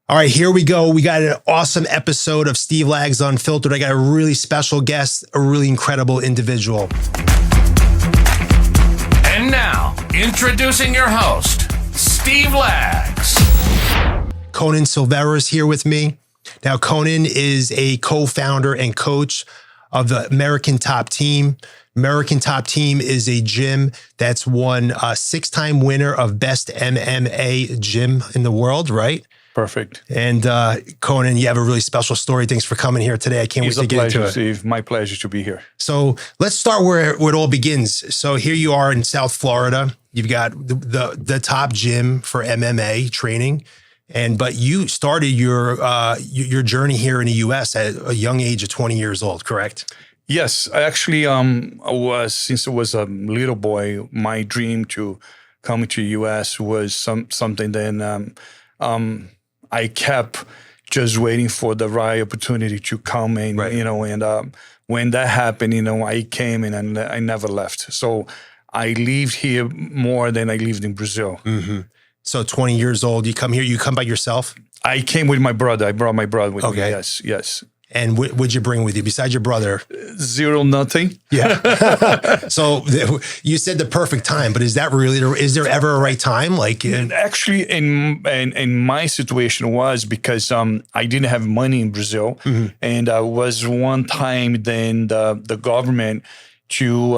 All right, here we go. We got an awesome episode of Steve Lags Unfiltered. I got a really special guest, a really incredible individual. And now, introducing your host, Steve Lags. Conan Silveira is here with me. Now, Conan is a co-founder and coach of the American Top Team. American Top Team is a gym that's won a 6-time winner of Best MMA Gym in the world, right? Perfect. And Conan, you have a really special story. Thanks for coming here today. I can't wait to get into it. Steve. My pleasure to be here. So let's start where it all begins. So here you are in South Florida. You've got the top gym for MMA training, but you started your journey here in the U.S. at a young age of 20 years old, correct? Yes, I actually since I was a little boy, my dream to come to U.S. was something. Then I kept just waiting for the right opportunity to come, and right. When that happened, I came and I never left. So I lived here more than I lived in Brazil. Mm-hmm. So 20 years old, you come here. You come by yourself? I came with my brother. I brought my brother with me. Okay. Yes. And what'd you bring with you besides your brother? Zero, nothing. Yeah. So you said the perfect time, but is there ever a right time? Actually, in my situation was because I didn't have money in Brazil, mm-hmm. and I was one time then the government to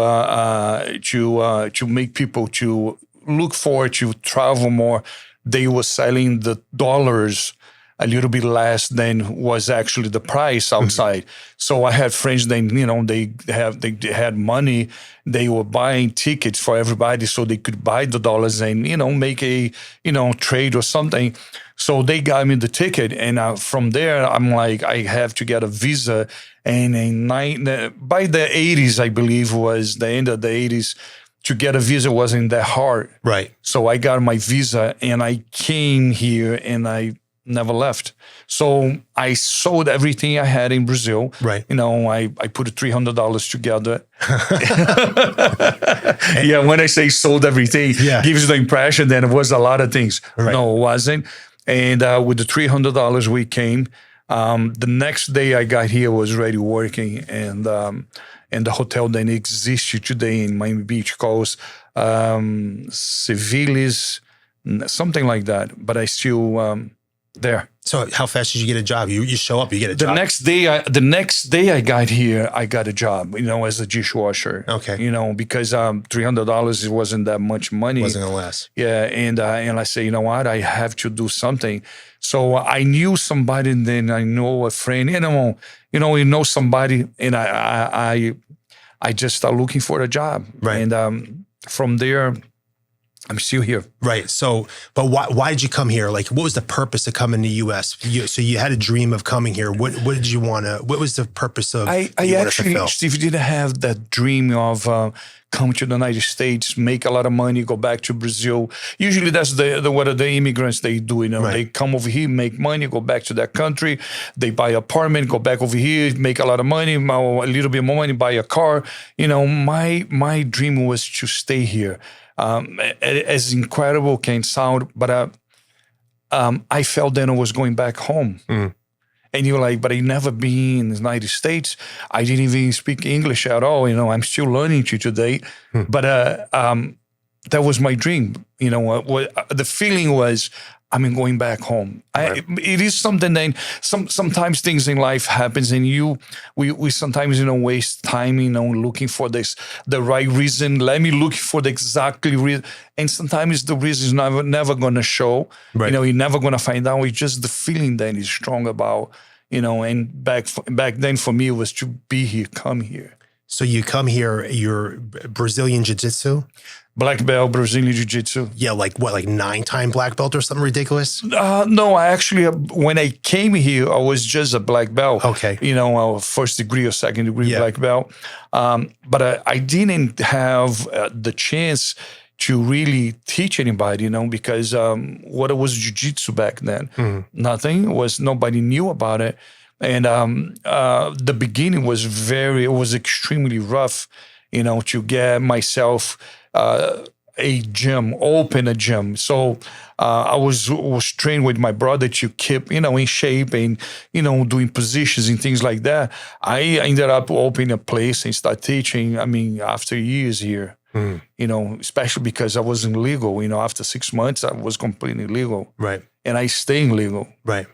make people to look forward to travel more. They were selling the dollars a little bit less than was actually the price outside. Mm-hmm. So I had friends then, they had money. They were buying tickets for everybody so they could buy the dollars and, make a, trade or something. So they got me the ticket. And from there, I'm like, I have to get a visa. And by the 80s, I believe was the end of the 80s, to get a visa wasn't that hard. Right. So I got my visa and I came here and I never left. So I sold everything I had in Brazil. Right. I put $300 together. Yeah, when I say sold everything, gives you the impression that it was a lot of things. Right. No, it wasn't. And with the $300 we came. The next day I got here, was already working, and the hotel that exists today in Miami Beach calls Civilis, something like that. But I still there. So how fast did you get a job? You show up, you get a job. The next day I got here, I got a job, as a dishwasher. Okay. Because $300, it wasn't that much money. Wasn't gonna last. Yeah, and I say, you know what, I have to do something. So I knew somebody, and then I know a friend, you know somebody, and I just started looking for a job. Right. And from there, I'm still here. Right. So, but why did you come here? What was the purpose of coming to the U.S.? So you had a dream of coming here. What did you want to, what was the purpose of I actually, Steve, didn't have that dream of come to the United States, make a lot of money, go back to Brazil. Usually that's what the immigrants, they do, Right. They come over here, make money, go back to their country. They buy an apartment, go back over here, make a lot of money, a little bit more money, buy a car. My dream was to stay here. As incredible can sound, but I felt then I was going back home. Mm. And you're like, but I never been in the United States. I didn't even speak English at all. I'm still learning to today. Mm. But that was my dream. The feeling was, I'm going back home. Right. It is something that sometimes things in life happens, and we sometimes waste time looking for the right reason. Let me look for the exactly reason, and sometimes the reason is never gonna show. Right. You're never gonna find out. It's just the feeling that is strong about And back then for me it was to be here, come here. So you come here. You're Brazilian Jiu-Jitsu. Black belt, Brazilian Jiu-Jitsu. Yeah, like 9-time black belt or something ridiculous? No, I actually, when I came here, I was just a black belt. Okay. First degree or second degree black belt. But I didn't have the chance to really teach anybody, because what was Jiu-Jitsu back then? Mm-hmm. Nothing. Nobody knew about it. And the beginning was extremely rough, to get myself a gym, open a gym. So I was trained with my brother to keep, in shape and, doing positions and things like that. I ended up opening a place and start teaching, after years here, especially because I wasn't legal. After 6 months, I was completely legal. Right. And I stayed legal. Right.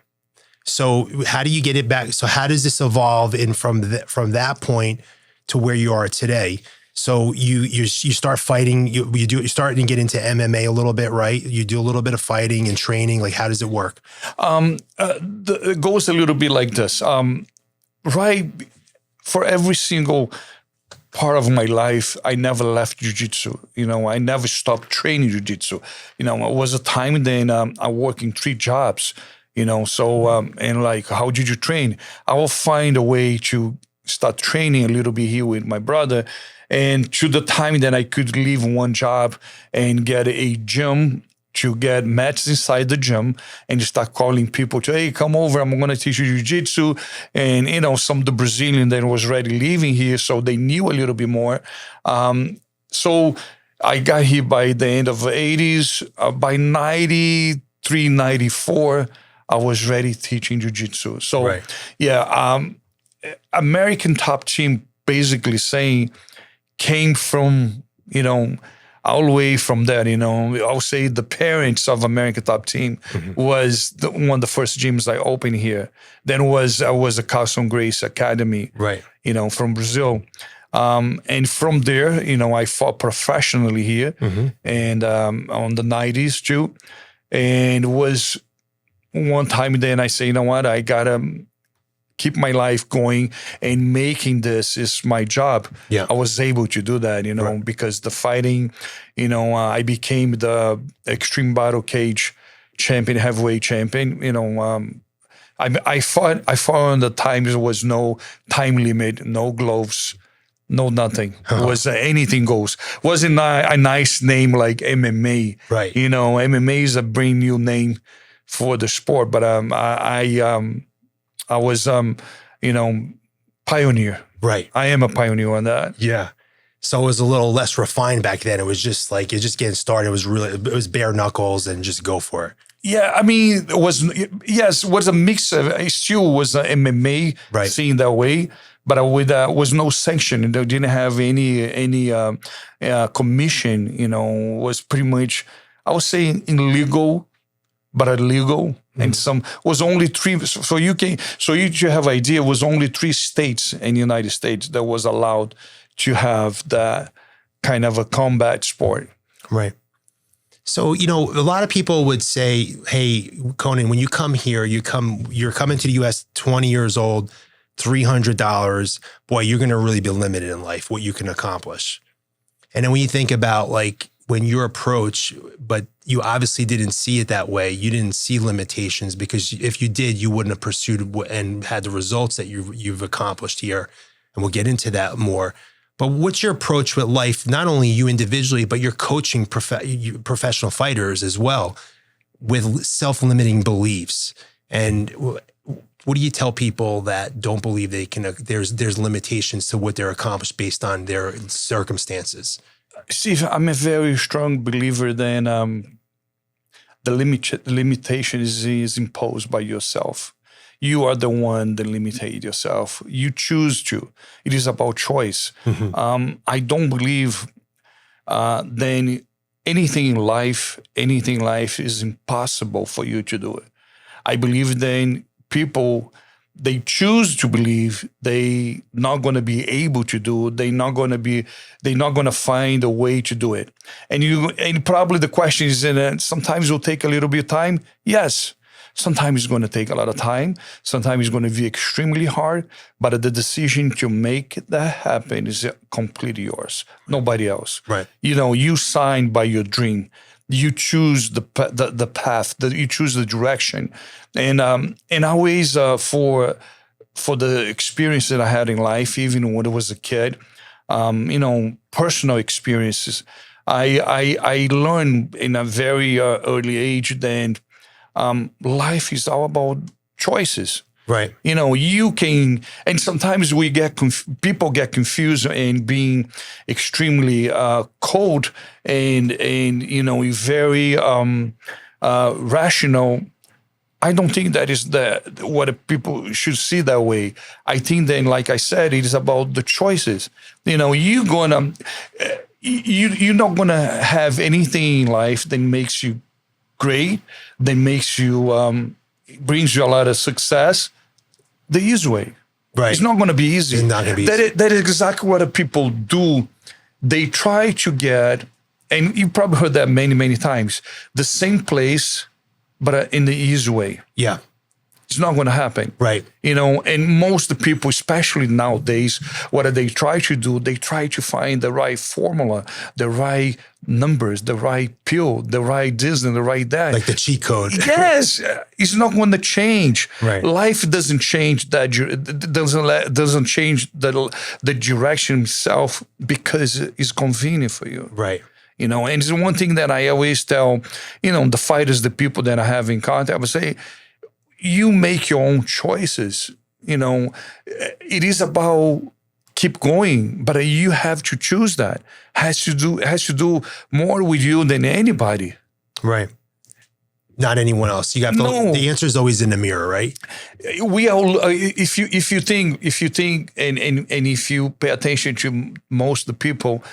So how do you get it back? So how does this evolve in from that point to where you are today? So you start fighting, you're starting to get into MMA a little bit, right? You do a little bit of fighting and training. Like, how does it work? It goes a little bit like this. Right. For every single part of my life, I never left jiu-jitsu. I never stopped training jiu-jitsu. It was a time then I worked in 3 jobs. And like, how did you train? I will find a way to start training a little bit here with my brother. And to the time that I could leave one job and get a gym, to get mats inside the gym and start calling people to, hey, come over, I'm going to teach you jiu-jitsu. And, some of the Brazilian that was already living here, so they knew a little bit more. So I got here by the end of the 80s. By 93, 94, I was ready teaching jiu-jitsu. So, right. American Top Team basically saying came from, all the way from that, I'll say the parents of American Top Team was one of the first gyms I opened here. Then was a Carson Grace Academy, right? From Brazil. And from there, I fought professionally here and on the 90s too. And it was one time then I say, you know what, I gotta keep my life going and making this is my job. Yeah. I was able to do that, right. Because the fighting, I became the Extreme Battle Cage champion, heavyweight champion. I fought on the time there was no time limit, no gloves, no nothing. It was anything goes. Wasn't a nice name like MMA. Right. MMA is a brand new name for the sport, but I was, pioneer. Right. I am a pioneer on that. Yeah. So it was a little less refined back then. It was just like, you're just getting started. It was bare knuckles and just go for it. Yeah. it was a mix of, it still was MMA, right. Seen that way, but was no sanction. They didn't have any commission, was pretty much, I would say illegal, but illegal. And some was only 3. So you have idea, was only 3 states in the United States that was allowed to have that kind of a combat sport. Right. So, a lot of people would say, hey, Conan, when you come here, you're coming to the US 20 years old, $300, boy, you're going to really be limited in life, what you can accomplish. And then when you think about like, when your approach, but you obviously didn't see it that way. You didn't see limitations, because if you did, you wouldn't have pursued and had the results that you've accomplished here. And we'll get into that more. But what's your approach with life? Not only you individually, but you're coaching professional fighters as well with self-limiting beliefs. And what do you tell people that don't believe they can? There's limitations to what they're accomplished based on their circumstances. Steve, I'm a very strong believer that the limitation is imposed by yourself. You are the one that limited yourself. You choose to. It is about choice. I don't believe then anything in life is impossible for you to do it. I believe then people, they choose to believe they not going to be able to do it. They're not going to find a way to do it. And probably the question is, sometimes it will take a little bit of time. Yes. Sometimes it's going to take a lot of time. Sometimes it's going to be extremely hard. But the decision to make that happen is completely yours. Nobody else. Right. You signed by your dream. You choose the path, that you choose the direction, and always for the experience that I had in life, even when I was a kid, personal experiences. I learned in a very early age that life is all about choices. Right. You know, you can, and sometimes people get confused in being extremely cold and you know, very rational. I don't think that is what people should see that way. I think then, like I said, it is about the choices. You know, you're not gonna have anything in life that makes you great, that makes you brings you a lot of success the easy way. Right. It's not going to be easy. It's not going to be easy. That is exactly what the people do. They try to get, and you probably heard that many, many times, the same place, but in the easy way. Yeah. It's not going to happen. Right. You know, and most of the people, especially nowadays, what they try to do, they try to find the right formula, the right numbers, the right pill, the right this and the right that. Like the cheat code. Yes. It's not going to change. Right. Life doesn't change that, doesn't change the direction itself because it's convenient for you. Right. You know, and it's one thing that I always tell, you know, the fighters, the people that I have in contact, I would say, you make your own choices. You know, it is about keep going, but you have to choose that. Has to do more with you than anybody. Right. Not anyone else. You got the answer is always in the mirror, right? We all, if you think, and if you pay attention to most of the people,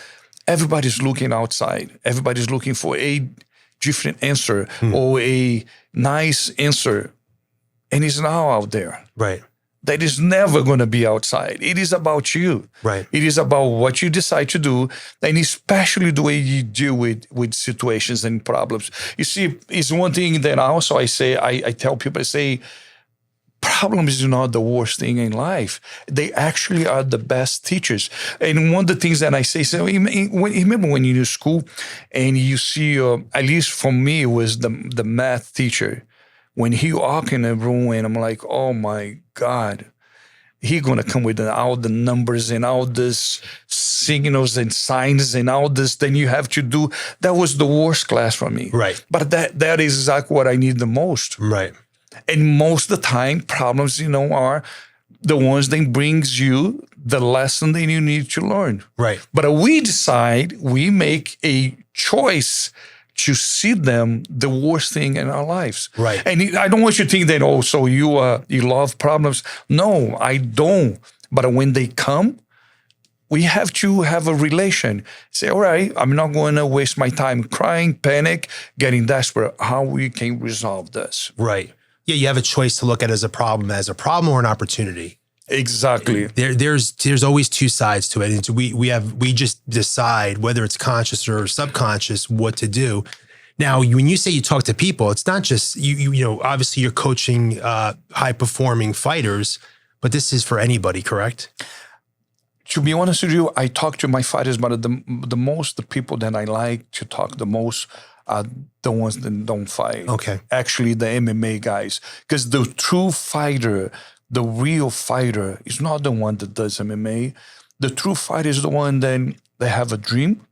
everybody's looking outside. Everybody's looking for a different answer or a nice answer. And it's now out there. Right. That is never going to be outside. It is about you. Right. It is about what you decide to do, and especially the way you deal with situations and problems. You see, it's one thing that also I tell people, I say, problems is not the worst thing in life. They actually are the best teachers. And one of the things that I say, so remember when you're in school and you see, at least for me, it was the math teacher. When he walk in the room and I'm like, oh my God, he gonna come with all the numbers and all this signals and signs and all this, then you have to do. That was the worst class for me. Right. But that is exactly what I need the most. Right. And most of the time, problems, you know, are the ones that brings you the lesson that you need to learn. Right. But we make a choice to see them the worst thing in our lives. Right. And I don't want you to think that, oh, so you love problems. No, I don't. But when they come, we have to have a relation. Say, all right, I'm not going to waste my time crying, panic, getting desperate. How we can resolve this. Right. Yeah, you have a choice to look at it as a problem or an opportunity. Exactly. There's always two sides to it. And we just decide whether it's conscious or subconscious what to do. Now, when you say you talk to people, it's not just you know, obviously you're coaching high performing fighters, but this is for anybody, correct? To be honest with you, I talk to my fighters, but the people that I like to talk the most are the ones that don't fight. Okay. Actually, the MMA guys, because the true fighter, the real fighter is not the one that does MMA. The true fighter is the one that they have a dream.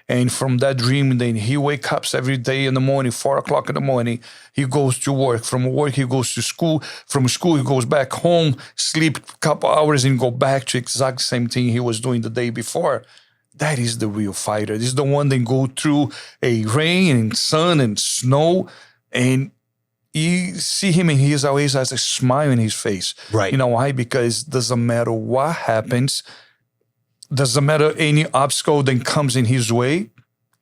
And from that dream, then he wakes up every day in the morning, 4 o'clock in the morning, he goes to work. From work, he goes to school. From school, he goes back home, sleep a couple hours and go back to exact same thing he was doing the day before. That is the real fighter. This is the one that go through a rain and sun and snow, and you see him and he always has a smile in his face. Right. You know why? Because doesn't matter what happens, doesn't matter any obstacle that comes in his way,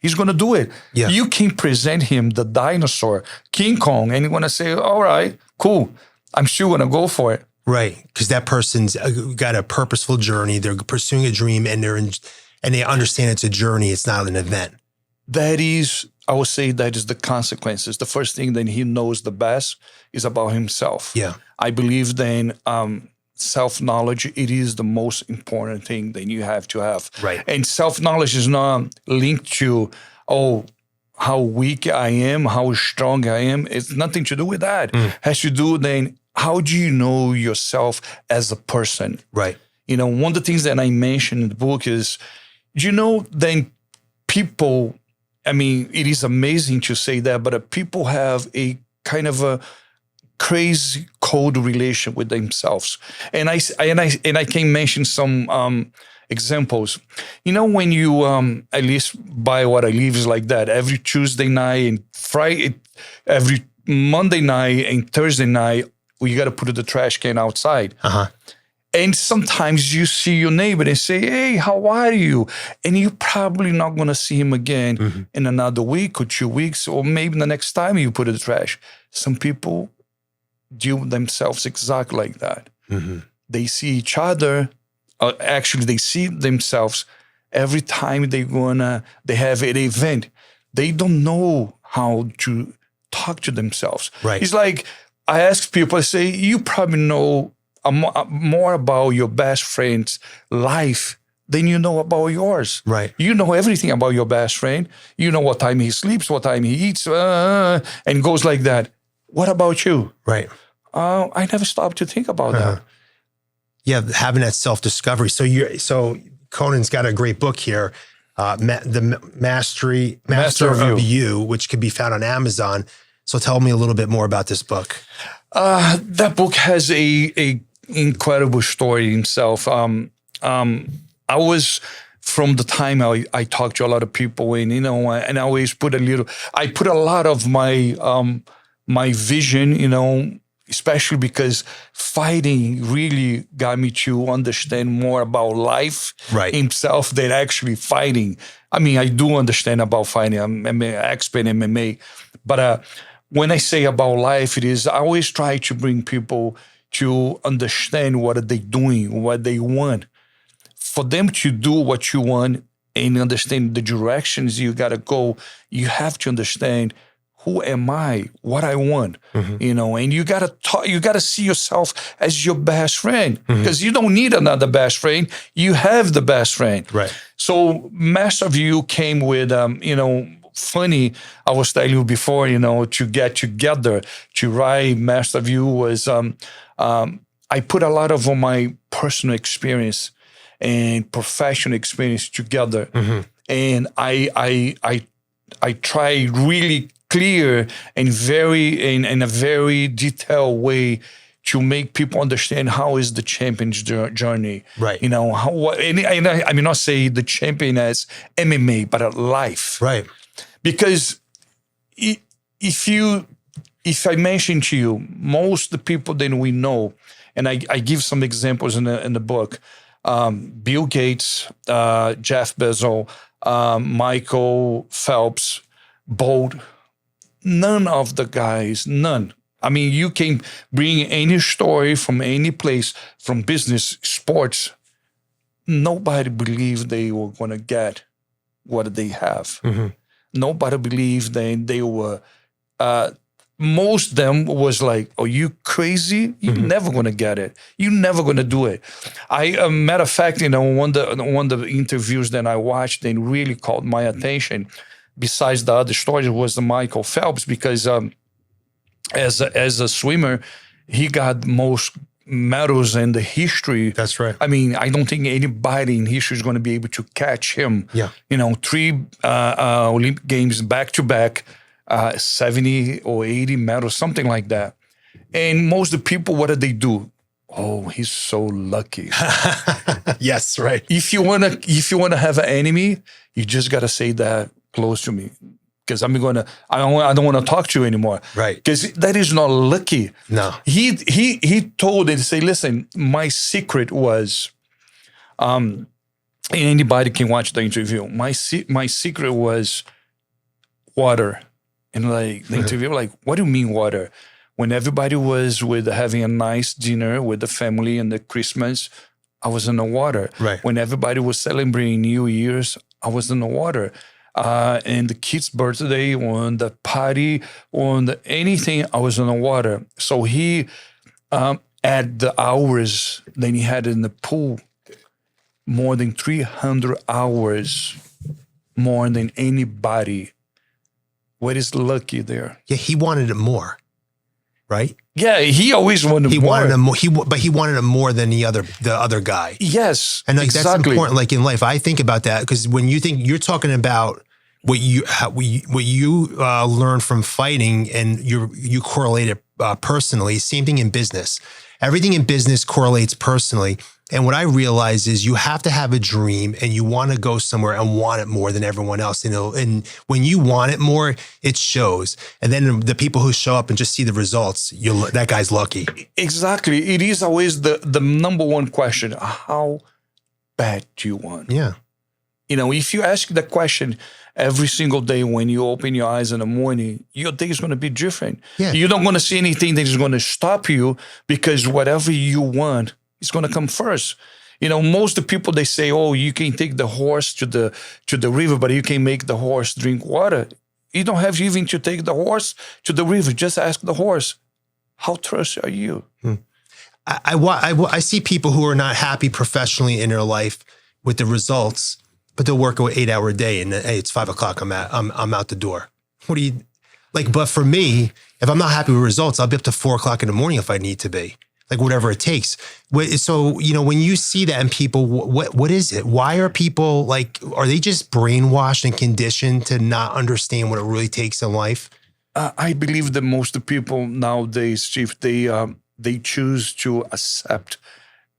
he's going to do it. Yeah. You can present him the dinosaur, King Kong, and he's going to say, all right, cool, I'm still going to go for it. Right. Because that person's got a purposeful journey. They're pursuing a dream and they understand it's a journey. It's not an event. That is, I would say that is the consequences. The first thing that he knows the best is about himself. Yeah. I believe then self-knowledge, it is the most important thing that you have to have. Right. And self-knowledge is not linked to, how weak I am, how strong I am. It's nothing to do with that. It has to do then, how do you know yourself as a person? Right. You know, one of the things that I mentioned in the book is, then people, I mean, it is amazing to say that, but people have a kind of a crazy cold relation with themselves. And I can mention some examples. You know, when you at least by what I live is like that. Every Tuesday night and Friday, every Monday night and Thursday night, you got to put the trash can outside. And sometimes you see your neighbor and say, hey, how are you? And you're probably not going to see him again in another week or 2 weeks, or maybe the next time you put the trash. Some people deal with themselves exactly like that. They see each other. Actually, they see themselves every time they have an event. They don't know how to talk to themselves. Right. It's like I ask people, I say, you probably know more about your best friend's life than you know about yours. Right. You know everything about your best friend. You know what time he sleeps, what time he eats, and goes like that. What about you? Right. I never stopped to think about that. Yeah, having that self-discovery. So Conan's got a great book here, the Master of You, which can be found on Amazon. So tell me a little bit more about this book. That book has a incredible story himself. I was, from the time I talked to a lot of people, and and I always put a lot of my vision, especially because fighting really got me to understand more about life himself than actually fighting. I mean, I do understand about fighting. I'm an expert in MMA, but when I say about life, it is I always try to bring people to understand what are they doing, what they want. For them to do what you want and understand the directions you got to go, you have to understand, who am I, what I want, and you got to talk, you got to see yourself as your best friend, because you don't need another best friend. You have the best friend. Right. So Master of You came with, funny, I was telling you before, to get together, to write Master of You was, I put a lot of my personal experience and professional experience together. And I try really clear and in a very detailed way to make people understand how is the champion's journey. Right. And I mean, not say the champion as MMA, but a life. Right. Because if I mention to you, most of the people that we know, and I give some examples in the book, Bill Gates, Jeff Bezos, Michael Phelps, Bolt, none of the guys, none. I mean, you can bring any story from any place, from business, sports. Nobody believed they were going to get what they have. Nobody believed they were. Most of them was like, "Oh, you crazy? You're never going to get it. You're never going to do it." Matter of fact, one of the interviews that I watched and really caught my attention, besides the other stories, was the Michael Phelps, because as a swimmer, he got most medals in the history. That's right. I mean, I don't think anybody in history is going to be able to catch him. Yeah. 3 Olympic Games back to back, 70 or 80 medals, something like that. And most of the people, what do they do? Oh, he's so lucky. Yes, right. If you wanna have an enemy, you just gotta say that close to me, because I don't want to talk to you anymore. Right. Because that is not lucky. No. He told it, say, listen, my secret was, and anybody can watch the interview. My secret was water. And like the interview, like, what do you mean water? When everybody was having a nice dinner with the family and the Christmas, I was in the water. Right. When everybody was celebrating New Year's, I was in the water. And the kid's birthday, on the party, on anything, I was in the water. So he, at the hours that he had in the pool, more than 300 hours more than anybody. What is lucky there? Yeah, he wanted it more, right? Yeah, he always wanted more. He wanted it more. But he wanted it more than the other guy. Yes, and like exactly. That's important. Like in life, I think about that because when you're talking about what you learn from fighting, and you correlate it personally. Same thing in business. Everything in business correlates personally. And what I realize is you have to have a dream, and you want to go somewhere and want it more than everyone else. And when you want it more, it shows. And then the people who show up and just see the results, that guy's lucky. Exactly. It is always the number one question. How bad do you want? Yeah. If you ask that question every single day when you open your eyes in the morning, your day is going to be different. Yeah. You're not going to see anything that is going to stop you, because whatever you want is going to come first. Most of the people, they say, oh, you can take the horse to the river, but you can make the horse drink water. You don't have even to take the horse to the river. Just ask the horse, how thirsty are you? I see people who are not happy professionally in their life with the results, but they'll work an 8-hour day, and hey, it's 5 o'clock. I'm out the door. What do you like? But for me, if I'm not happy with results, I'll be up to 4 o'clock in the morning if I need to be, like whatever it takes. So, when you see that in people, what is it? Why are people like, are they just brainwashed and conditioned to not understand what it really takes in life? I believe that most of the people nowadays, Steve, they choose to accept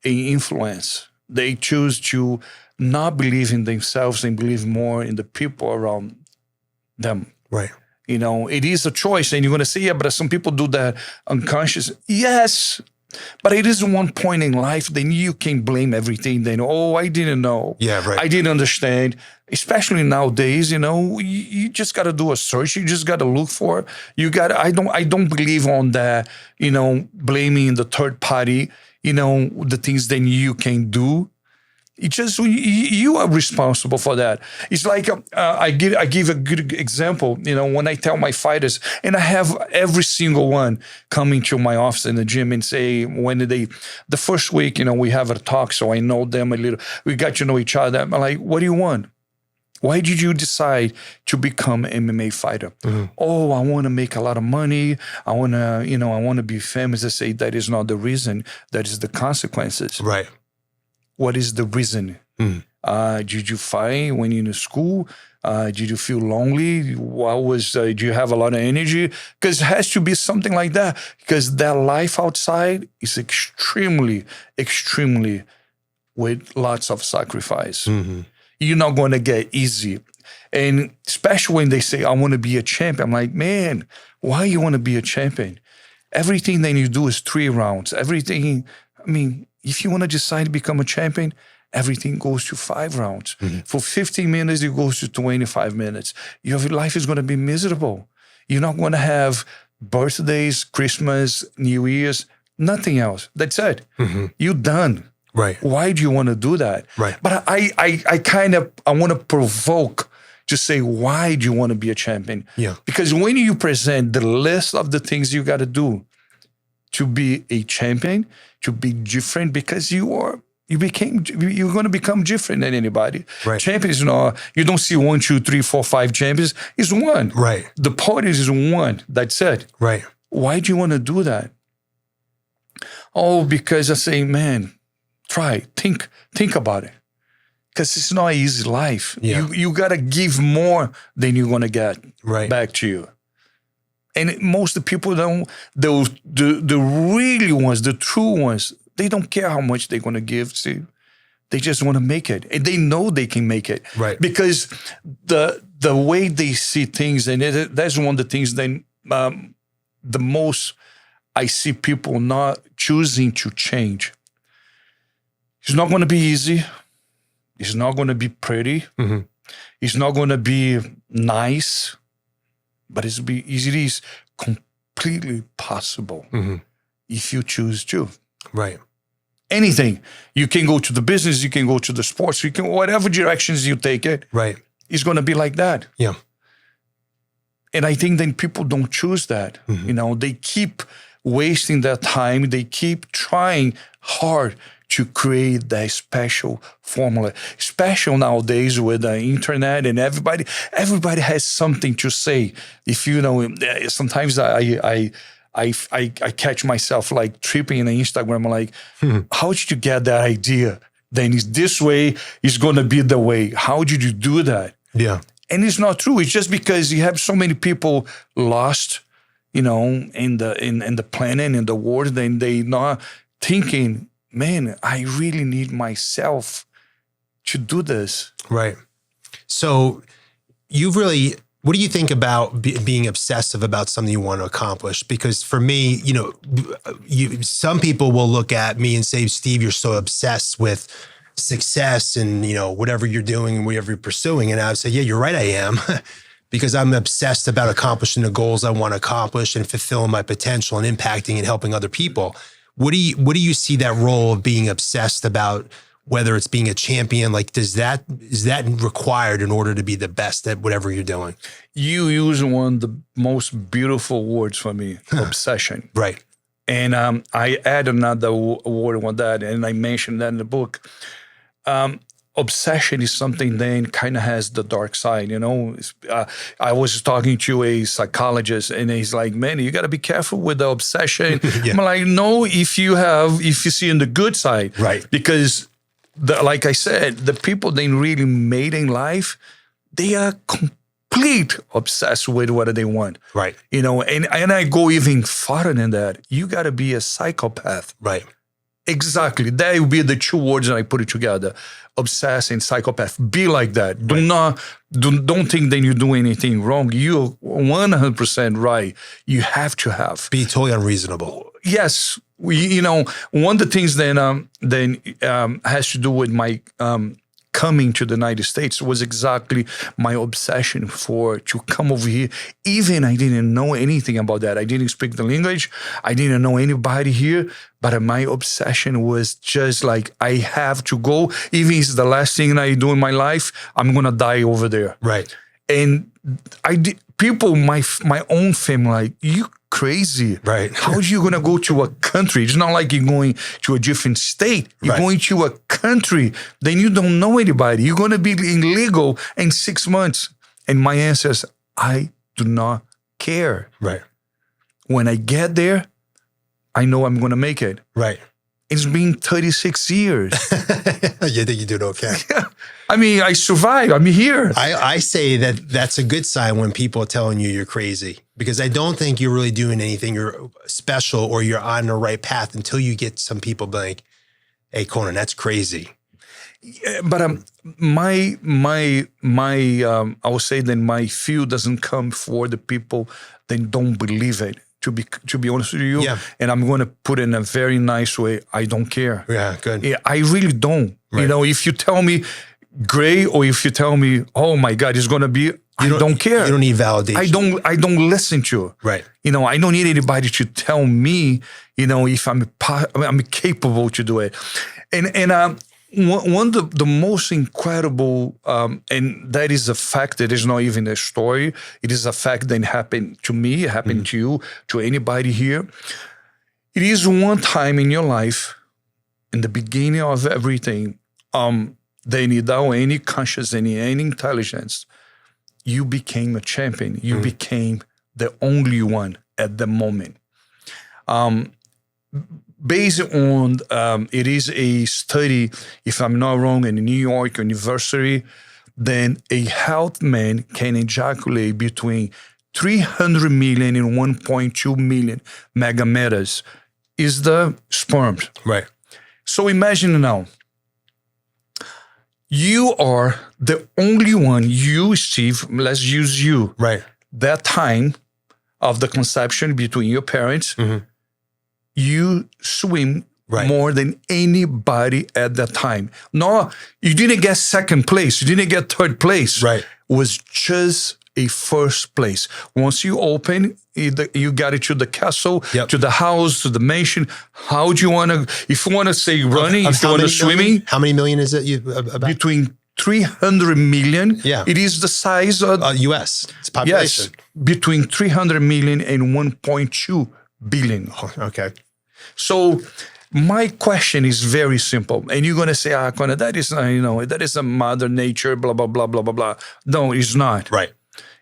an influence. They choose to not believe in themselves and believe more in the people around them. Right. It is a choice. And you're going to say, yeah, but some people do that unconscious. Yes. But it is one point in life, then you can blame everything. Then, oh, I didn't know. Yeah, right. I didn't understand. Especially nowadays, you just got to do a search. You just got to look for it. I don't believe on that, blaming the third party, the things that you can do. It's just you are responsible for that. It's like I give a good example. When I tell my fighters, and I have every single one coming to my office in the gym and say, the first week, we have a talk, so I know them a little. We got to know each other. I'm like, what do you want? Why did you decide to become an MMA fighter? Mm-hmm. Oh, I want to make a lot of money. I want to be famous. I say that is not the reason. That is the consequences. Right. What is the reason? Did you fight when you're in school? Did you feel lonely? Do you have a lot of energy? Because it has to be something like that. Because that life outside is extremely, extremely with lots of sacrifice. Mm-hmm. You're not going to get easy. And especially when they say, I want to be a champion. I'm like, man, why you want to be a champion? Everything that you do is 3 rounds. If you want to decide to become a champion, everything goes to 5 rounds. Mm-hmm. For 15 minutes, it goes to 25 minutes. Your life is going to be miserable. You're not going to have birthdays, Christmas, New Year's, nothing else. That's it. Mm-hmm. You're done. Right. Why do you want to do that? Right. But I want to provoke to say, why do you want to be a champion? Yeah. Because when you present the list of the things you got to do to be a champion, to be different, because you're going to become different than anybody. Right. Champions, you don't see 1, 2, 3, 4, 5 champions. It's one. Right. The parties is one. That's it. Right. Why do you want to do that? Oh, because I say, man, try, think about it. Because it's not an easy life. Yeah. You got to give more than you're going to get back to you. And most of the people don't, the really ones, the true ones, they don't care how much they're going to give to. They just want to make it. And they know they can make it. Right. Because the way they see things, and that's one of the things that the most I see people not choosing to change. It's not going to be easy. It's not going to be pretty. Mm-hmm. It's not going to be nice. But it is completely possible if you choose to. Right. Anything. You can go to the business, you can go to the sports, you can whatever directions you take it. Right. It's going to be like that. Yeah. And I think then people don't choose that. Mm-hmm. They keep wasting their time. They keep trying hard to create that special formula. Special nowadays with the internet and everybody has something to say. If sometimes I catch myself like tripping in Instagram, like, how did you get that idea? Then it's this way, it's going to be the way. How did you do that? Yeah. And it's not true. It's just because you have so many people lost, in the planet, in the world, and they not thinking, man, I really need myself to do this. Right. So what do you think about being obsessive about something you want to accomplish? Because for me, some people will look at me and say, Steve, you're so obsessed with success and, whatever you're doing and whatever you're pursuing. And I would say, yeah, you're right, I am. Because I'm obsessed about accomplishing the goals I want to accomplish and fulfilling my potential and impacting and helping other people. What do you see that role of being obsessed about, whether it's being a champion? Like, is that required in order to be the best at whatever you're doing? You use one of the most beautiful words for me, obsession. Right. And I add another word on that, and I mentioned that in the book. Obsession is something that kind of has the dark side, I was talking to a psychologist, and he's like, man, you got to be careful with the obsession. Yeah. I'm like, no, if you see in the good side. Right. Because like I said, the people they really made in life, they are complete obsessed with what they want. Right. And I go even farther than that. You got to be a psychopath. Right. Exactly. That would be the two words that I put it together. Obsessed and psychopath. Be like that. Right. Don't think that you do anything wrong. You're 100% right. You have to have. Be totally unreasonable. Yes. One of the things that has to do with my coming to the United States was exactly my obsession to come over here. Even I didn't know anything about that. I didn't speak the language. I didn't know anybody here. But my obsession was just like, I have to go. Even if it's the last thing I do in my life, I'm going to die over there. Right. And people, my own family, like, you crazy. Right. How are you going to go to a country? It's not like you're going to a different state. You're going to a country. Then you don't know anybody. You're going to be illegal in 6 months. And my answer is, I do not care. Right. When I get there, I know I'm going to make it. Right. It's been 36 years. You think you did okay? I mean, I survived. I'm here. I say that's a good sign when people are telling you you're crazy, because I don't think you're really doing anything you're special or you're on the right path until you get some people like, hey, Conan, that's crazy. Yeah, but I would say that my fear doesn't come for the people that don't believe it. To be honest with you, yeah. And I'm going to put it in a very nice way, I don't care. Yeah, good. Yeah, I really don't. Right. If you tell me gray, or if you tell me, oh my God, it's going to be, I don't care. You don't need validation. I don't listen to it. Right. I don't need anybody to tell me, if I'm capable to do it. And one of the most incredible, and that is a fact that is not even a story. It is a fact that happened to me, happened to you, to anybody here. It is one time in your life, in the beginning of everything, that without any conscious, any intelligence, you became a champion. You became the only one at the moment. Based on, it is a study, if I'm not wrong, in New York University, then a healthy man can ejaculate between 300 million and 1.2 million megameters is the sperms. Right. So imagine now, you are the only one, you, Steve, let's use you. Right. That time of the conception between your parents, you swim more than anybody at that time. No, you didn't get second place. You didn't get third place. Right. It was just a first place. Once you open, you got it to the castle, to the house, to the mansion. How do you want to, if you want to say running, if you want to swimming. How many million is it about? Between 300 million. Yeah. It is the size of U.S. It's population. Yes, between 300 million and 1.2 billion. Oh, okay. So my question is very simple. And you're going to say, Conan, that is, that is a mother nature, blah, blah, blah, blah, blah, blah. No, it's not. Right.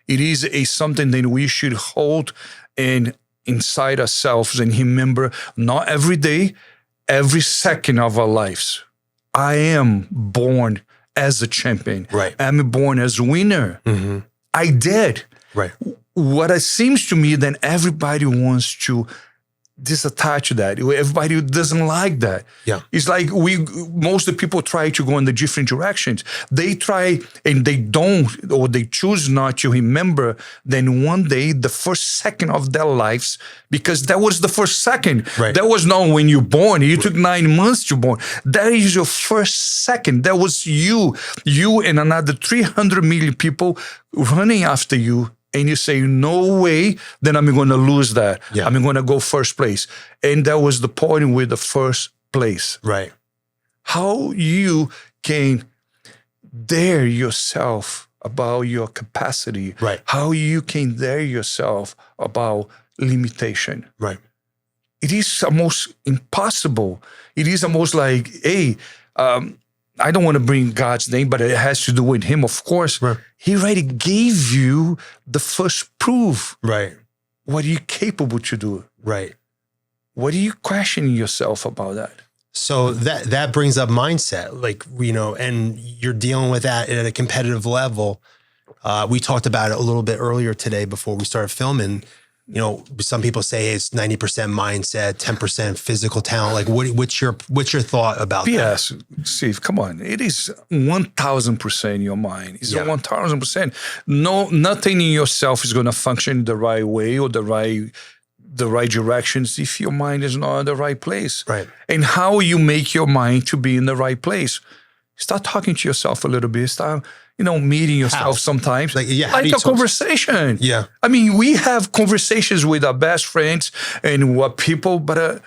It is something that we should hold inside ourselves and remember, not every day, every second of our lives. I am born as a champion. Right. I'm born as a winner. I did. Right. What it seems to me, then everybody wants to disattach that. Everybody doesn't like that. Yeah. It's like most of the people try to go in the different directions. They try and they don't, or they choose not to remember then one day the first second of their lives, because that was the first second. Right. That was not when you're born. You took 9 months to born. That is your first second. That was you and another 300 million people running after you. And you say, no way, then I'm going to lose that. Yeah. I'm going to go first place. And that was the point with the first place. Right. How you can dare yourself about your capacity. Right. How you can dare yourself about limitation. Right. It is almost impossible. It is almost like, hey, I don't want to bring God's name, but it has to do with him, of course. Right. He already gave you the first proof. Right. What are you capable to do? Right. What are you questioning yourself about that? So that brings up mindset, like, and you're dealing with that at a competitive level. We talked about it a little bit earlier today before we started filming. Some people say it's 90% mindset, 10% physical talent. Like, what's your thought about that? Yes, Steve, come on. It is 1,000% your mind. It's 1,000%. No, nothing in yourself is going to function the right way or the right directions if your mind is not in the right place. Right. And how you make your mind to be in the right place. Start talking to yourself a little bit. Start, meeting yourself sometimes. Like a conversation. Yeah. I mean, we have conversations with our best friends and what people, but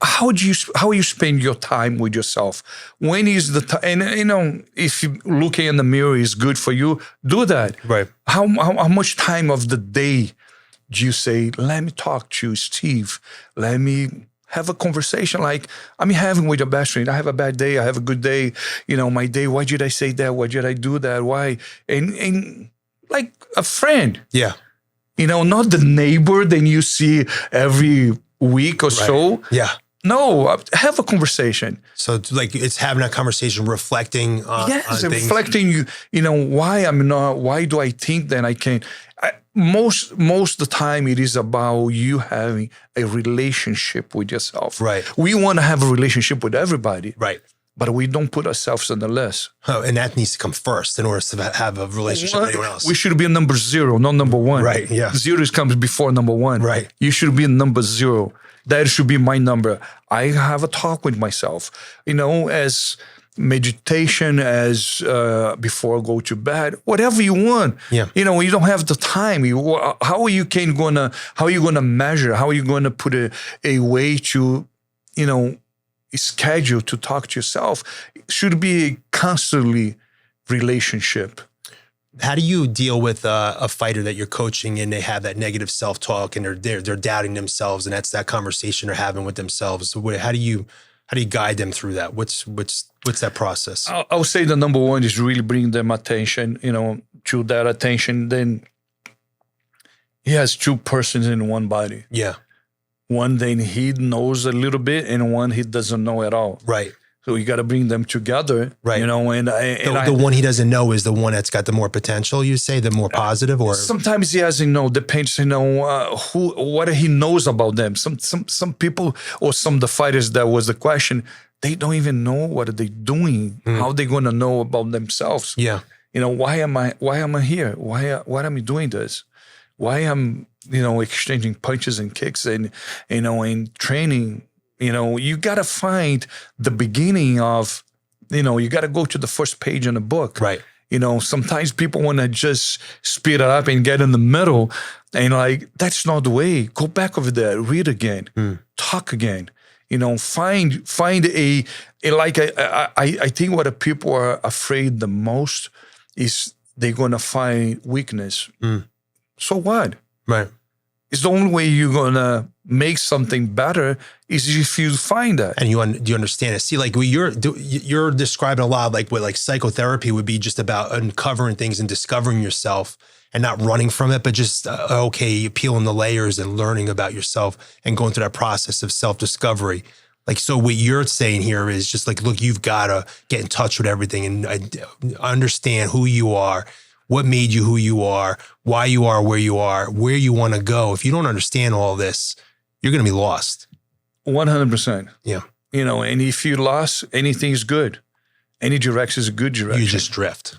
how you spend your time with yourself? When is the time? And, if looking in the mirror is good for you, do that. Right. How much time of the day do you say, let me talk to Steve, let me have a conversation like I'm having with your best friend. I have a bad day. I have a good day. My day, why did I say that? Why did I do that? Why? And like a friend. Yeah. Not the neighbor that you see every week or so. Yeah. No, have a conversation. So like it's having a conversation, reflecting on things. Reflecting, why do I think that I can't? Most of the time it is about you having a relationship with yourself. Right. We want to have a relationship with everybody. Right. But we don't put ourselves on the list. Oh, and that needs to come first in order to have a relationship with anyone else. We should be a number 0, not number 1. Right, yeah. 0 comes before number 1. Right. You should be number 0. That should be my number. I have a talk with myself, as meditation, as before I go to bed, whatever you want. Yeah. You don't have the time. How are you gonna measure? How are you gonna put a way to, schedule to talk to yourself? It should be a constantly relationship. How do you deal with a fighter that you're coaching and they have that negative self-talk and they're doubting themselves, and that's that conversation they're having with themselves? So how do you guide them through that? What's that process? I would say the number 1 is really bring them attention, to that attention. Then he has 2 persons in one body. Yeah. One then he knows a little bit, and one he doesn't know at all. Right. So you got to bring them together, right? And the one he doesn't know is the one that's got the more potential. You say the more positive, or sometimes he has, depends, what he knows about them. Some people or some of the fighters, that was the question. They don't even know what are they doing. How are they going to know about themselves? Yeah. Why am I here? Why am I doing this? Why am exchanging punches and kicks and in training? You got to find the beginning of, you got to go to the first page in a book. Right. Sometimes people want to just speed it up and get in the middle, and that's not the way. Go back over there, read again, talk again. Find I think what the people are afraid the most is they're going to find weakness. So what? Right. It's the only way you're going to make something better is if you find that. And you understand it. See, like you're describing a lot of what psychotherapy would be, just about uncovering things and discovering yourself and not running from it, but just, peeling the layers and learning about yourself and going through that process of self-discovery. Like, so what you're saying here is just like, look, you've got to get in touch with everything and understand who you are, what made you who you are, why you are where you want to go. If you don't understand all this, you're going to be lost. 100%. Yeah. You know, and if you lost, anything's good. Any direction is a good direction. You just drift.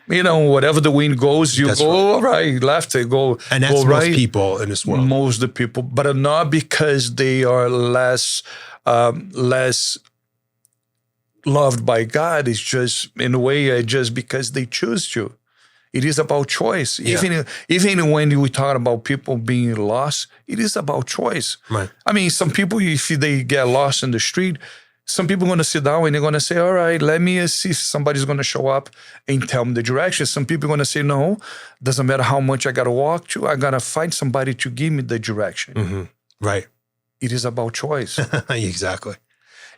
You know, whatever the wind goes, you That's go right, left, go and that's go most right. people in this world. Most of the people, but not because they are less loved by God. It's just, in a way, just because they choose to. It is about choice. Yeah. Even when we talk about people being lost, it is about choice. Right. I mean, some people, if they get lost in the street, some people are going to sit down and they're going to say, all right, let me see if somebody's going to show up and tell me the direction. Some people are going to say, no, doesn't matter how much I got to walk to, I got to find somebody to give me the direction. Mm-hmm. Right. It is about choice. Exactly.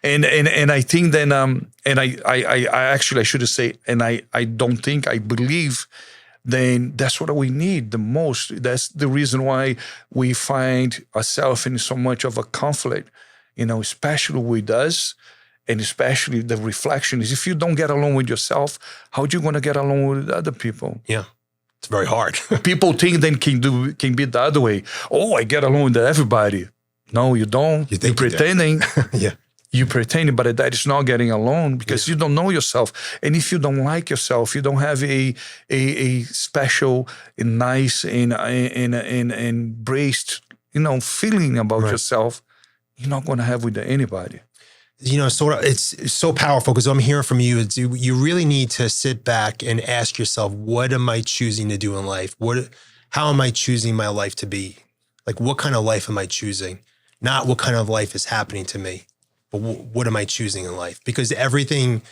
And I think then, and I actually, I should say, and I don't think, I believe, then that's what we need the most. That's the reason why we find ourselves in so much of a conflict, you know, especially with us, and especially the reflection is, if you don't get along with yourself, how are you going to get along with other people? Yeah. It's very hard. People think then can be the other way. Oh, I get along with everybody. No, you don't. You're pretending. Yeah. You pretending, but that is not getting along because you don't know yourself. And if you don't like yourself, you don't have a special and nice and embraced, you know, feeling about yourself, you're not going to have with anybody. You know, sort of, it's so powerful because I'm hearing from you. You really need to sit back and ask yourself, what am I choosing to do in life? How am I choosing my life to be? Like, what kind of life am I choosing? Not what kind of life is happening to me, but what am I choosing in life? Because everything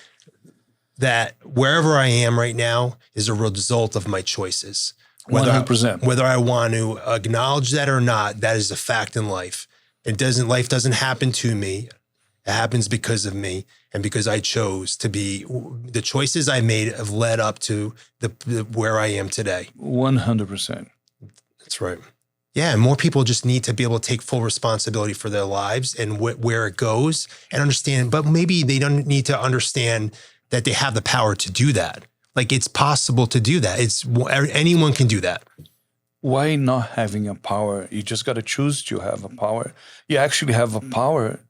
that, wherever I am right now, is a result of my choices. 100%. Whether I want to acknowledge that or not, that is a fact in life. Life doesn't happen to me. It happens because of me and because I chose to be. The choices I made have led up to where I am today. 100%. That's right. Yeah, and more people just need to be able to take full responsibility for their lives and where it goes and understand. But maybe they don't need to understand that they have the power to do that. Like, it's possible to do that. Anyone can do that. Why not having a power? You just got to choose to have a power. You actually have a power.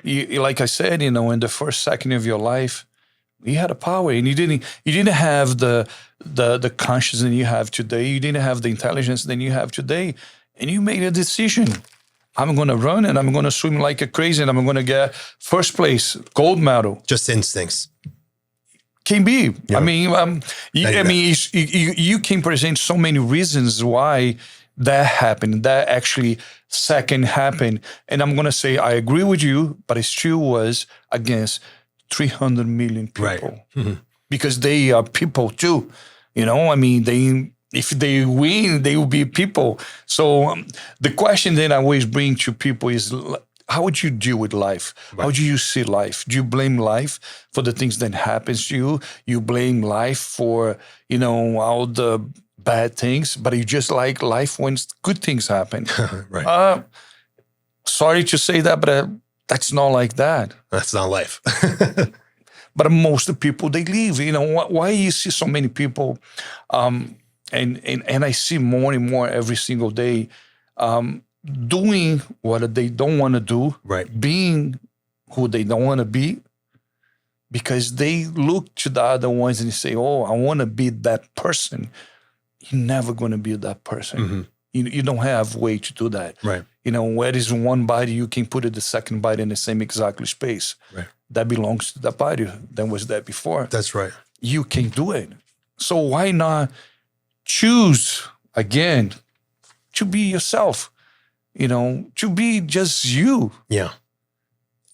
You, like I said, you know, in the first second of your life, you had a power, and you didn't have the consciousness you have today. You didn't have the intelligence that you have today, and you made a decision. I'm going to run, and I'm going to swim like a crazy, and I'm going to get first place, gold medal. Just instincts. Can be. Yeah. I mean, you can present so many reasons why that happened, that actually second happened. And I'm going to say, I agree with you, but it still was against 300 million people. Right. Mm-hmm. Because they are people too. You know, I mean, if they win, they will be people. So the question that I always bring to people is, how would you deal with life? Right. How do you see life? Do you blame life for the things that happens to you? You blame life for, you know, all the bad things, but you just like life when good things happen. Right. Sorry to say that, but that's not like that. That's not life. But most of the people, they leave. You know, why you see so many people, and I see more and more every single day, doing what they don't want to do, right? Being who they don't want to be, because they look to the other ones and say, "Oh, I want to be that person." You're never going to be that person. Mm-hmm. You don't have way to do that. Right. You know, where is one body, you can put it the second body in the same exactly space. Right. That belongs to that body that was there before. That's right. You can do it. So why not choose again to be yourself? You know, to be just you. Yeah.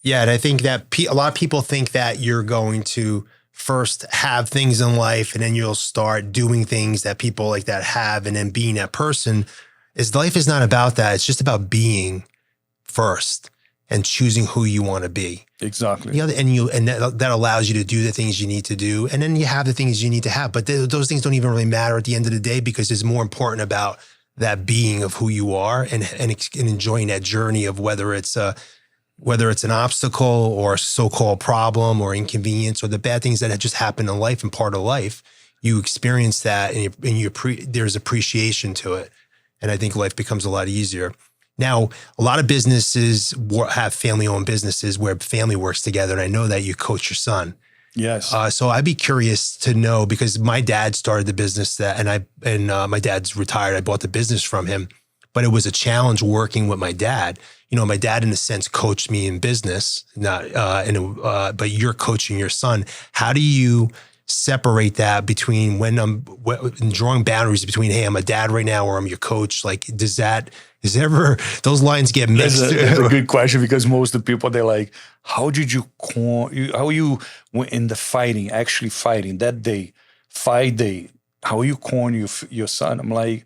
Yeah, and I think that a lot of people think that you're going to first have things in life and then you'll start doing things that people like that have and then being that person. Life is not about that. It's just about being first and choosing who you want to be. Exactly. Yeah, and that allows you to do the things you need to do, and then you have the things you need to have. But those things don't even really matter at the end of the day, because it's more important about that being of who you are and enjoying that journey of whether it's whether it's an obstacle or a so-called problem or inconvenience or the bad things that just happen in life and part of life, you experience that and there's appreciation to it. And I think life becomes a lot easier. Now, a lot of businesses have family-owned businesses where family works together. And I know that you coach your son. Yes. So I'd be curious to know, because my dad started the business and my dad's retired. I bought the business from him, but it was a challenge working with my dad. You know, my dad, in a sense, coached me in business, but you're coaching your son. How do you separate that between drawing boundaries between, hey, I'm a dad right now, or I'm your coach? Like, is ever those lines get mixed? That's a good question, because most of the people, they're like, how you went in the actually fighting that day, fight day, how you corner your son? I'm like,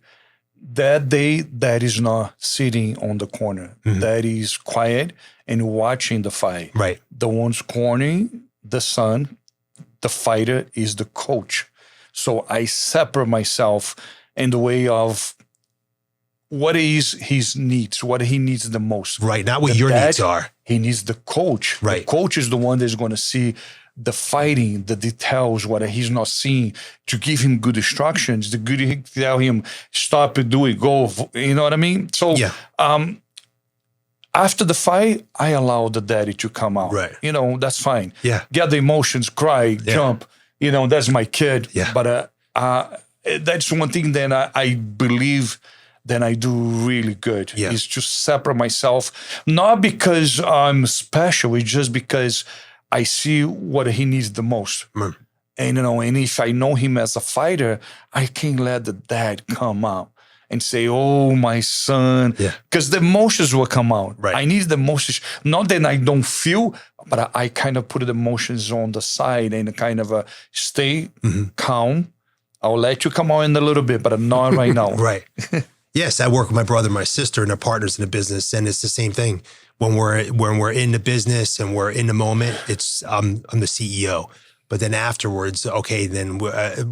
that day, that is not sitting on the corner. Mm-hmm. That is quiet and watching the fight. Right. The ones cornering the son, the fighter, is the coach. So I separate myself in the way of what is his needs, what he needs the most. Right, not what your needs are. He needs the coach. Right. The coach is the one that's going to see the fighting, the details, what he's not seeing, to give him good instructions, tell him, stop it, do it, go, you know what I mean? So after the fight, I allow the daddy to come out. Right. You know, that's fine. Yeah. Get the emotions, cry, jump. You know, that's my kid. Yeah. But that's one thing that I believe that I do really good, is to separate myself, not because I'm special, it's just because I see what he needs the most. Mm. And, you know, and if I know him as a fighter, I can't let the dad come out and say, oh, my son, because the emotions will come out. Right. I need the emotions, not that I don't feel, but I kind of put the emotions on the side and kind of stay calm. I'll let you come out in a little bit, but not right now. Right. Yes, I work with my brother and my sister, and they're partners in the business, and it's the same thing. When we're in the business and we're in the moment, it's I'm the CEO. But then afterwards, okay, then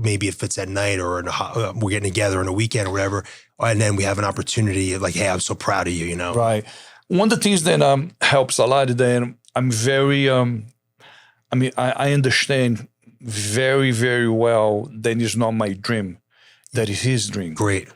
maybe if it's at night or we're getting together on a weekend or whatever, and then we have an opportunity of like, hey, I'm so proud of you, you know? Right. One of the things that helps a lot is that I'm very, I understand very, very well that it's not my dream, that is his dream. Great.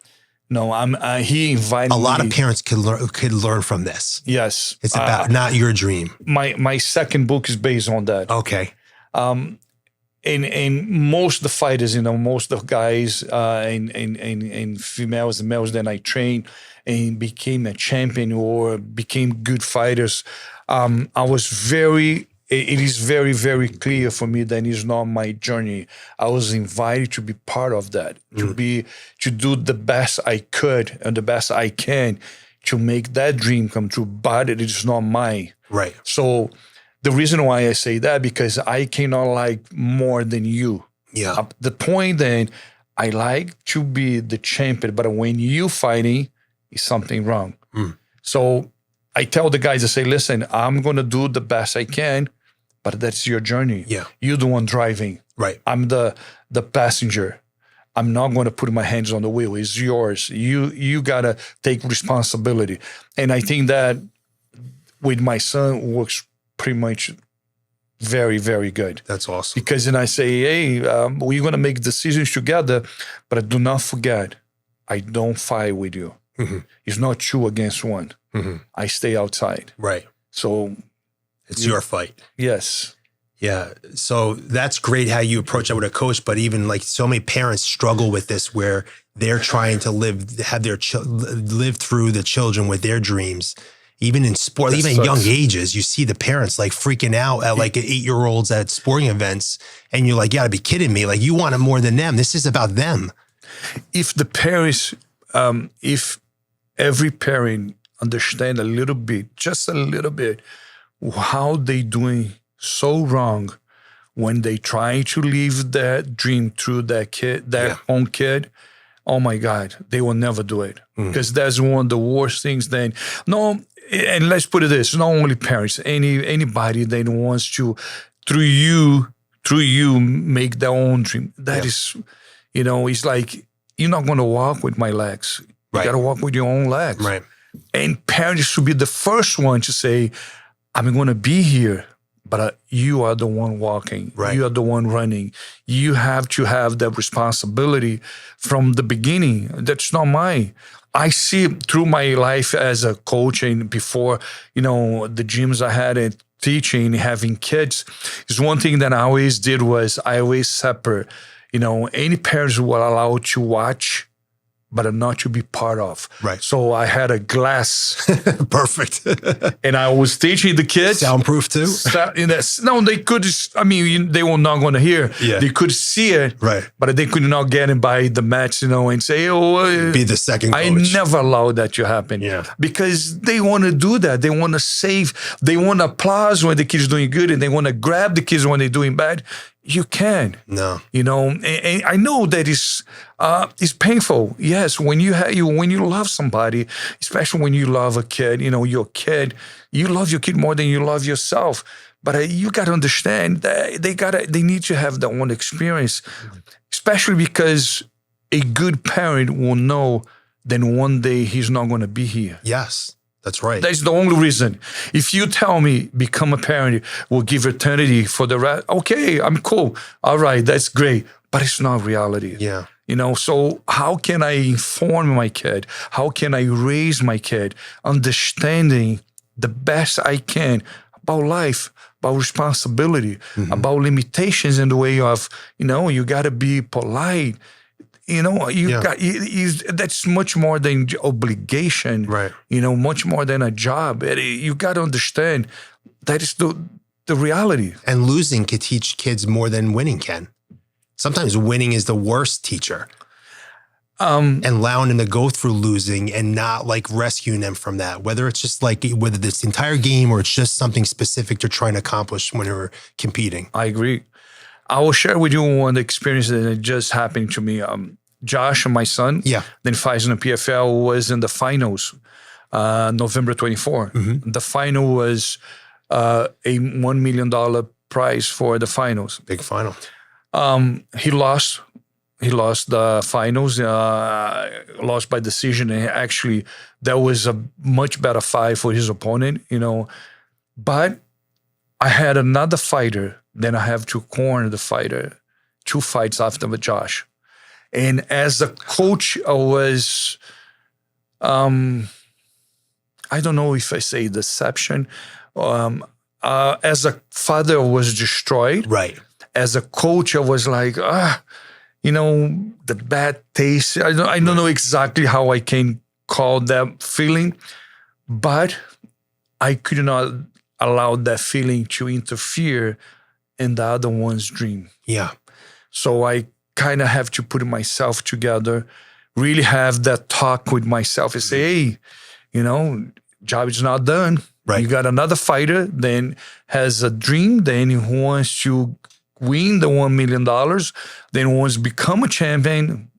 No, he invited me. A lot of parents could learn from this. Yes. It's about not your dream. My second book is based on that. Okay. And most of the fighters, you know, most of the guys and females and males that I trained and became a champion or became good fighters, it is very, very clear for me that it's not my journey. I was invited to be part of that, to do the best I could and the best I can to make that dream come true, but it is not mine. Right. So the reason why I say that, because I cannot like more than you. Yeah. The point that I like to be the champion, but when you fighting, is something wrong. Mm. So I tell the guys, I say, listen, I'm going to do the best I can, but that's your journey. Yeah. You're the one driving. Right. I'm the passenger. I'm not going to put my hands on the wheel. It's yours. You got to take responsibility. And I think that with my son works pretty much very, very good. That's awesome. Because then I say, hey, we're going to make decisions together, but do not forget, I don't fight with you. Mm-hmm. It's not 2 against 1. Mm-hmm. I stay outside. Right. So it's your fight. Yes. Yeah. So that's great how you approach that with a coach, but even like so many parents struggle with this where they're trying to live through the children with their dreams. Even in sport, even at young ages, you see the parents like freaking out at like 8-year-olds at sporting events. And you're like, you gotta be kidding me. Like you want it more than them. This is about them. If the parents, if every parent understand a little bit, just a little bit, how they doing so wrong when they try to live that dream through that kid, own kid, oh my God, they will never do it. Because that's one of the worst things then. No, and let's put it this, not only parents, anybody that wants to, through you, make their own dream. That is, you know, it's like, you're not going to walk with my legs. You got to walk with your own legs. Right. And parents should be the first one to say, I'm going to be here, but you are the one walking. Right. You are the one running. You have to have that responsibility from the beginning. That's not mine. I see through my life as a coach and before, the gyms I had and teaching, having kids, is one thing that I always did was I always separate, any parents who were allowed to watch, but not to be part of. Right. So I had a glass. Perfect. And I was teaching the kids. Soundproof too? No, they could, they were not going to hear. Yeah. They could see it, Right. but they could not get in by the match, and say, Be the second coach. I never allowed that to happen. Yeah. Because they want to do that. They want to save. They want applause when the kid's doing good, and they want to grab the kids when they're doing bad. You can. No. And I know that it's painful. Yes, when you love somebody, especially when you love a kid, your kid, you love your kid more than you love yourself. But you got to understand that they need to have their own experience, especially because a good parent will know that one day he's not going to be here. Yes. That's right. That's the only reason. If you tell me become a parent, we'll give eternity for the rest. Okay, I'm cool. All right, that's great. But it's not reality. Yeah. So how can I inform my kid? How can I raise my kid understanding the best I can about life, about responsibility, about limitations in the way of, you got to be polite. That's much more than obligation, right? Much more than a job. You got to understand that is the reality. And losing can teach kids more than winning can. Sometimes winning is the worst teacher. And allowing them to go through losing and not rescuing them from that, whether it's just whether this entire game or it's just something specific they're trying to accomplish when they're competing. I agree. I will share with you one experience that just happened to me. Josh, my son, then fights in the PFL, was in the finals, November 24. The final was a $1 million prize for the finals. Big final. He lost. He lost the finals, lost by decision. And actually, that was a much better fight for his opponent, But I had another fighter. Then I have to corner the fighter 2 fights after Josh. And as a coach, I was, I don't know if I say deception. As a father, I was destroyed. Right. As a coach, I was like, the bad taste. I don't know exactly how I can call that feeling, but I could not allow that feeling to interfere in the other one's dream. Yeah. So I kind of have to put myself together, really have that talk with myself and say, hey, job is not done. Right. You got another fighter, then has a dream, then he wants to win the $1 million, then wants to become a champion,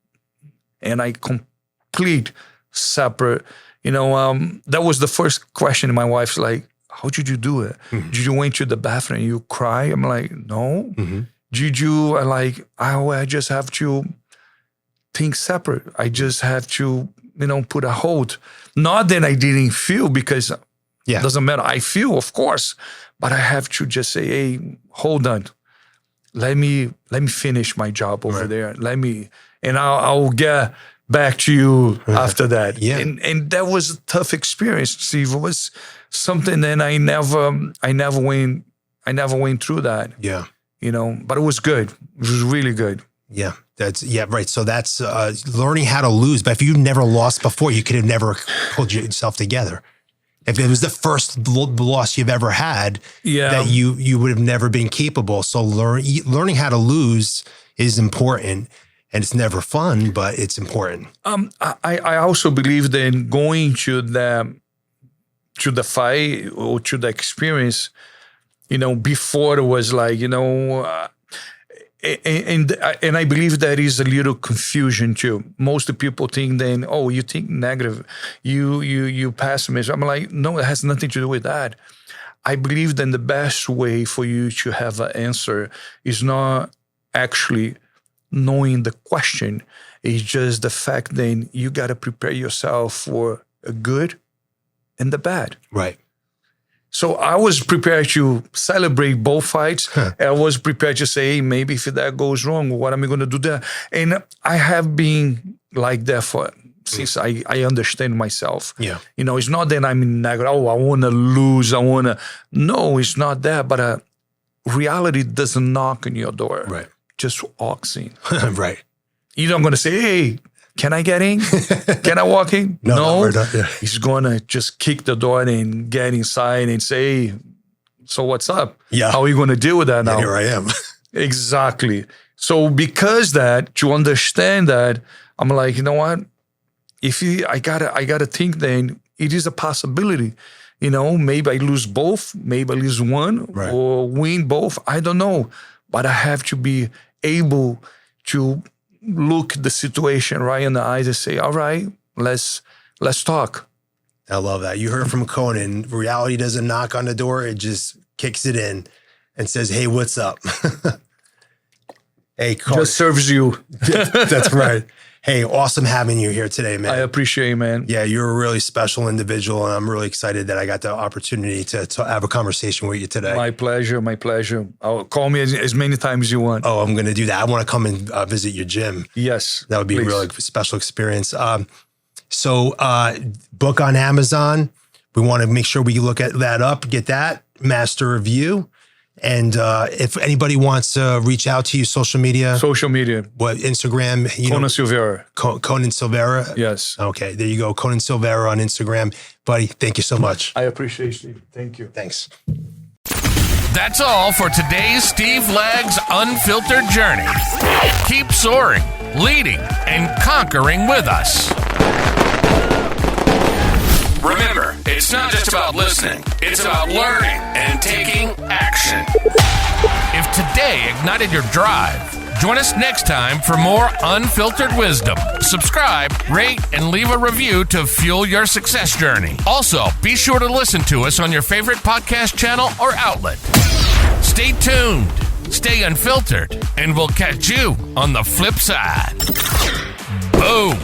and I complete separate. That was the first question. My wife's like, how did you do it? Did you went to the bathroom and you cry? I'm like, no. Did you, I just have to think separate. I just have to, put a hold. Not that I didn't feel, because it doesn't matter. I feel, of course, but I have to just say, hey, hold on. Let me finish my job over there. And I'll get back to you after that. Yeah. And that was a tough experience, Steve. It was something that I never went through that. Yeah. But it was good. It was really good. Yeah. Right. So that's learning how to lose. But if you've never lost before, you could have never pulled yourself together. If it was the first loss you've ever had, that you would have never been capable. So learning how to lose is important. And it's never fun, but it's important. I also believe that going to the fight or to the experience, before it was like, and I believe that is a little confusion too. Most people think then, oh, you think negative, you pessimist. I'm like, no, it has nothing to do with that. I believe that the best way for you to have an answer is not actually knowing the question. It's just the fact that you got to prepare yourself for a good and the bad. Right. So I was prepared to celebrate both fights. I was prepared to say, hey, maybe if that goes wrong, what am I going to do there? And I have been like that since I understand myself. Yeah. It's not that I'm negative. Oh, I want to lose. No, it's not that. But reality doesn't knock on your door. Right. Just walks in. Right. You're not going to say, hey, can I get in? Can I walk in? No. Yeah. He's going to just kick the door and get inside and say, hey, so what's up? Yeah. How are you going to deal with that now? Here I am. Exactly. So because that, to understand that, I'm like, you know what? I gotta think then it is a possibility. Maybe I lose both, maybe I lose one, right. or win both. I don't know. But I have to be able to look the situation right in the eyes and say, all right, let's talk. I love that. You heard from Conan. Reality doesn't knock on the door. It just kicks it in and says, hey, what's up? Hey, Conan. Just serves you. That's right. Hey, awesome having you here today, man. I appreciate it, man. Yeah, you're a really special individual, and I'm really excited that I got the opportunity to have a conversation with you today. My pleasure, my pleasure. Call me as many times as you want. Oh, I'm going to do that. I want to come and visit your gym. Yes. That would be a really special experience. So book on Amazon. We want to make sure we look at that up, get that, master review. And if anybody wants to reach out to you, social media. What, Instagram? Conan Silveira. Conan Silveira? Yes. Okay, there you go. Conan Silveira on Instagram. Buddy, thank you so much. I appreciate it, Steve. Thank you. Thanks. That's all for today's Steve Lags Unfiltered journey. Keep soaring, leading, and conquering with us. Remember, it's not just about listening. It's about learning and taking action. If today ignited your drive, join us next time for more unfiltered wisdom. Subscribe, rate, and leave a review to fuel your success journey. Also, be sure to listen to us on your favorite podcast channel or outlet. Stay tuned, stay unfiltered, and we'll catch you on the flip side. Boom.